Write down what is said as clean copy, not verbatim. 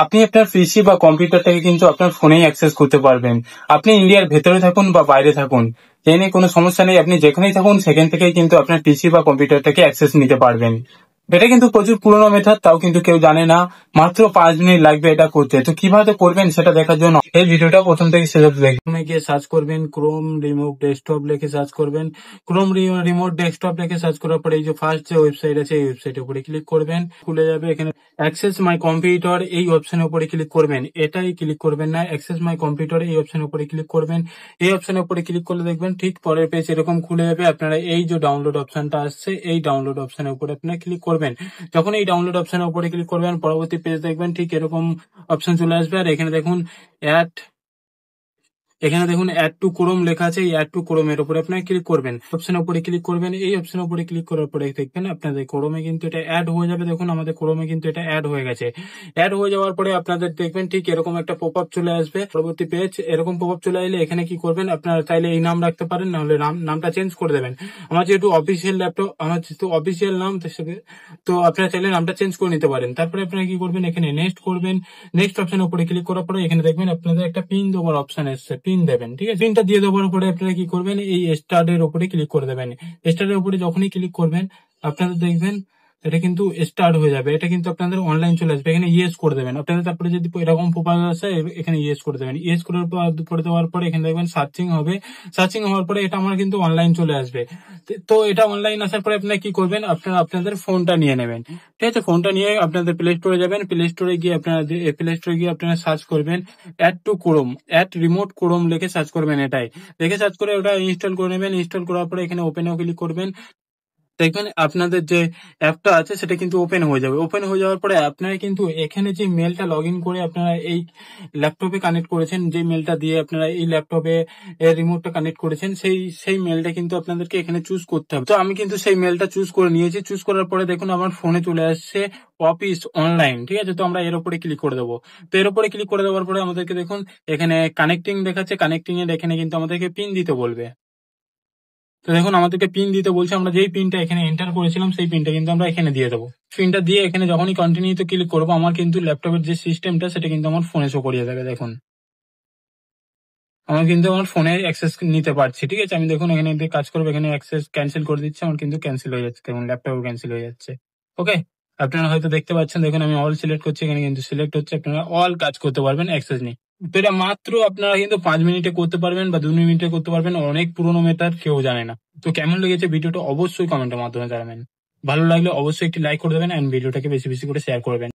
আপনি আপনার পিসি বা কম্পিউটারটাকে কিন্তু আপনার ফোনেই অ্যাক্সেস করতে পারবেন। আপনি ইন্ডিয়ার ভেতরে থাকুন বা বাইরে থাকুন, এ নিয়ে কোনো সমস্যা নেই। আপনি যেখানেই থাকুন সেখান থেকেই কিন্তু আপনার পিসি বা কম্পিউটারটাকে অ্যাক্সেস নিতে পারবেন। এটা কিন্তু প্রচুর পুরোনো মেথড, তাও কিন্তু কেউ জানে না। মাত্র 5 মিনিট লাগবে এটা করতে। তো কিভাবে করবেন সেটা দেখার জন্য এই ভিডিওটা প্রথম থেকে শেষ অবধি দেখবেন। প্রথমে গিয়ে সার্চ করবেন ক্রোম রিমোট ডেস্কটপ লিখে সার্চ করবেন। ক্রোম রিমোট ডেস্কটপ লিখে সার্চ করার পরে এই যে ফার্স্ট যে ওয়েবসাইট আছে এই ওয়েবসাইটের উপরে ক্লিক করবেন। খুলে যাবে, এখানে অ্যাক্সেস মাই কম্পিউটার এই অপশনের উপরে ক্লিক করবেন। এটাই ক্লিক করবেন না, অ্যাক্সেস মাই কম্পিউটার এই অপশনের উপরে ক্লিক করবেন। এই অপশনের উপরে ক্লিক করলে দেখবেন ঠিক পরের পেজ এরকম খুলে যাবে। আপনারা এই যে ডাউনলোড অপশনটা আসছে এই ডাউনলোড অপশনের উপরে আপনারা ক্লিক করবেন। যখন এই ডাউনলোড অপশনের উপরে ক্লিক করবেন পরবর্তী পেজ দেখবেন ঠিক এরকম অপশন চলে আসবে। আর এখানে দেখুন অ্যাড টু ক্রোম লেখা আছে, এই অ্যাড টু ক্রোম এর উপরে আপনারা ক্লিক করবেন। অপশনের উপরে ক্লিক করবেন, এই অপশনের উপরে ক্লিক করার পরে দেখবেন আপনাদের ক্রোমে কিন্তু এটা অ্যাড হয়ে যাবে। দেখুন আমাদের ক্রোমে কিন্তু এটা অ্যাড হয়ে গেছে। অ্যাড হয়ে যাওয়ার পরে আপনাদের দেখবেন ঠিক এরকম একটা পপআপ চলে আসবে। পরবর্তী পেজ এরকম পপআপ চলে এলে এখানে কি করবেন, আপনারা চাইলে এই নাম রাখতে পারেন, নাহলে নামটা চেঞ্জ করে দেবেন। আমার যেহেতু অফিসিয়াল ল্যাপটপ, আমার যেহেতু অফিসিয়াল নাম, তো আপনারা চাইলে নামটা চেঞ্জ করে নিতে পারেন। তারপরে আপনারা কি করবেন, এখানে নেক্সট করবেন। নেক্সট অপশনের উপরে ক্লিক করার পরে এখানে দেখবেন আপনাদের একটা পিন দেওয়ার অপশন এসছে, পিন দেবেন। ঠিক আছে, পিনটা দিয়ে দেওয়ার পরে আপনারা কি করবেন, এই স্টার্ট এর উপরে ক্লিক করে দেবেন। স্টার্ট এর উপরে যখনই ক্লিক করবেন আপনারা দেখবেন এটা কিন্তু স্টার্ট হয়ে যাবে। এটা কিন্তু আপনাদের অনলাইন চলে আসবে। এখানে ইয়েস করে দেবেন আপনাদের। তারপরে যদি এরকম প্রোফাইল আসে এখানে ইয়েস করে দেবেন। ইয়েস করে দেওয়ার পরে এখানে দেখবেন সার্চিং হবে। সার্চিং হওয়ার পরে এটা আমার কিন্তু অনলাইন চলে আসবে। তো এটা অনলাইন আসার পরে আপনারা কি করবেন, আপনারা আপনাদের ফোনটা নিয়ে নেবেন। ঠিক আছে, ফোনটা নিয়ে আপনাদের প্লে স্টোরে যাবেন। প্লে স্টোরে গিয়ে আপনারা সার্চ করবেন add to Chrome, add remote Chrome লিখে সার্চ করবেন। এটাই লিখে সার্চ করে ওটা ইনস্টল করে নেবেন। ইনস্টল করার পরে এখানে ওপেনেও ক্লিক করবেন। দেখবেন আপনাদের যে অ্যাপটা আছে সেটা কিন্তু ওপেন হয়ে যাবে। ওপেন হয়ে যাওয়ার পরে আপনারা কিন্তু এখানে যে মেলটা লগ ইন করে আপনারা এই ল্যাপটপে কানেক্ট করেছেন, যে মেলটা দিয়ে আপনারা এই ল্যাপটপে রিমোটটা কানেক্ট করেছেন, সেই মেলটা কিন্তু আপনাদেরকে এখানে চুজ করতে হবে। তো আমি কিন্তু সেই মেলটা চুজ করে নিয়েছি। চুজ করার পরে দেখুন আমার ফোনে চলে আসছে অফিস অনলাইন। ঠিক আছে, তো আমরা এর উপরে ক্লিক করে দেবো। তো এর উপরে ক্লিক করে দেওয়ার পরে আমাদেরকে দেখুন এখানে কানেক্টিং দেখাচ্ছে। কানেক্টিং এর এখানে কিন্তু আমাদেরকে পিন দিতে বলবে। তো দেখুন আমাদেরকে পিন দিতে বলছে, আমরা যেই পিনটা এখানে এন্টার করেছিলাম সেই পিনটা কিন্তু আমরা এখানে দিয়ে দেবো। পিনটা দিয়ে এখানে যখনই কন্টিনিউতে ক্লিক করবো আমার কিন্তু ল্যাপটপের যে সিস্টেমটা সেটা কিন্তু আমার ফোনে শো করিয়ে দেবে। দেখুন আমার কিন্তু আমার ফোনে অ্যাক্সেস নিতে পারছি। ঠিক আছে, আমি দেখুন এখানে কাজ করবো, এখানে অ্যাক্সেস ক্যান্সেল করে দিচ্ছে, আমার কিন্তু ক্যান্সেল হয়ে যাচ্ছে। দেখুন ল্যাপটপও ক্যান্সেল হয়ে যাচ্ছে। ওকে, আপনারা হয়তো দেখতে পাচ্ছেন, দেখুন আমি অল সিলেক্ট করছি, এখানে কিন্তু সিলেক্ট হচ্ছে। আপনারা অল কাজ করতে পারবেন অ্যাক্সেস নিয়ে। তো এটা মাত্র আপনারা কিন্তু 5 মিনিটে করতে পারবেন বা 2 মিনিটে করতে পারবেন। অনেক পুরোনো মেথড, কেউ জানে না। তো কেমন লেগেছে ভিডিওটা অবশ্যই কমেন্টের মাধ্যমে জানাবেন। ভালো লাগলে অবশ্যই একটি লাইক করে দেবেন এন্ড ভিডিওটাকে বেশি বেশি করে শেয়ার করবেন।